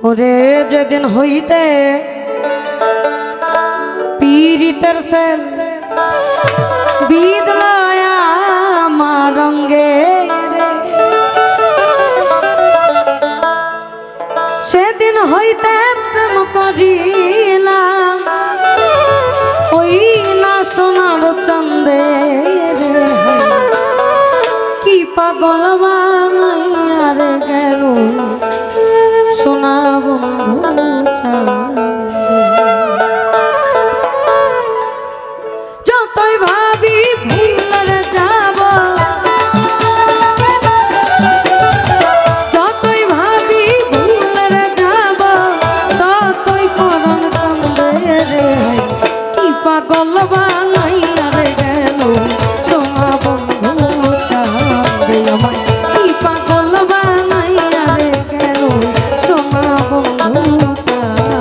ওরে যেদিন হইতে পীড়িতের সেল বিদলয় আমার রঙ্গে রে, সেদিন হইতে প্রেম করিলাম ওই না সোনার চন্দে রে, কি পাগল বানাইয়া রে গেল সোনা বন্ধু চাঁদে। যতই ভাবি ভুলে যাব, যতই ভাবি ভুলে যাব, ততই পরন কান্দে রে, কি পাগল বানাইয়া রে গেল সোনা বন্ধু চাঁদে আমায়, কি পাগল বানাইয়া রে গেল সোনা বন্ধু চাঁদে।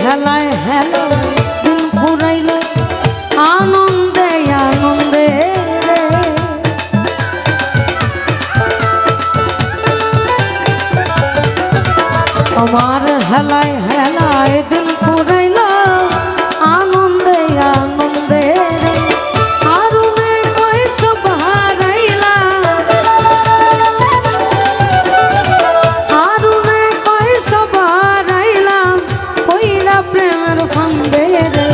হেলায় হেলায় দিন ফুরাইল আনন্দে আনন্দে রে, আমার হেলায় হেলায় দিন ফুরাইল আনন্দে আনন্দে রে, আরুনে কই সব হারাইলা, আরুনে কই সব হারাইলাম কইরা প্রেমের ফান্দে রে,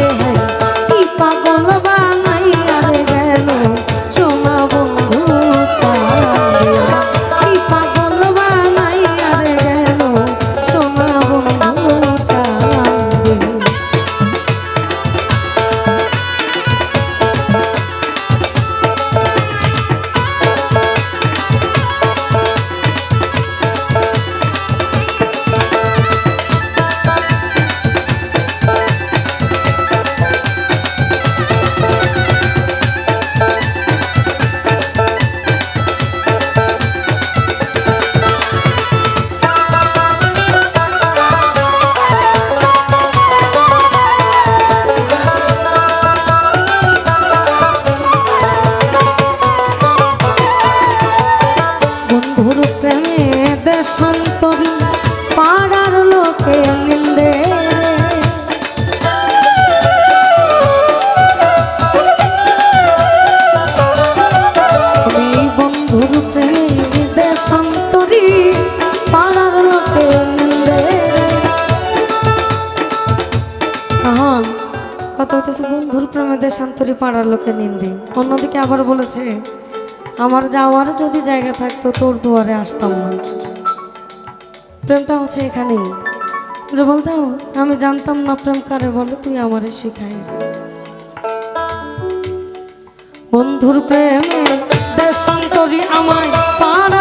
কি পাগল বানাইয়া রে গেল সোনা বন্ধু চাঁদে, কি পাগল বানাইয়া রে গেল সোনা বন্ধু চাঁদে। বন্ধুর প্রেমে দেশান্তরী পাড়ার লোকে নিন্দে রে, আমি বন্ধুর প্রেমে দেশান্তরী পাড়ার লোকে নিন্দে রে। আহন কত হইতেছে বন্ধুর প্রেমে দেশান্তরী পাড়ার লোকে নিন্দে, অন্যদিকে আবার বলেছে আমার যাওয়ার যদি জায়গা থাকতো তোর দুয়ারে আসতাম না। প্রেমটা হচ্ছে এখানেই যে বলতে আমি জানতাম না প্রেম কারে বলে, তুই আমারে শিখাই। বন্ধুর প্রেমে দেশান্তরী আমায় পাড়ার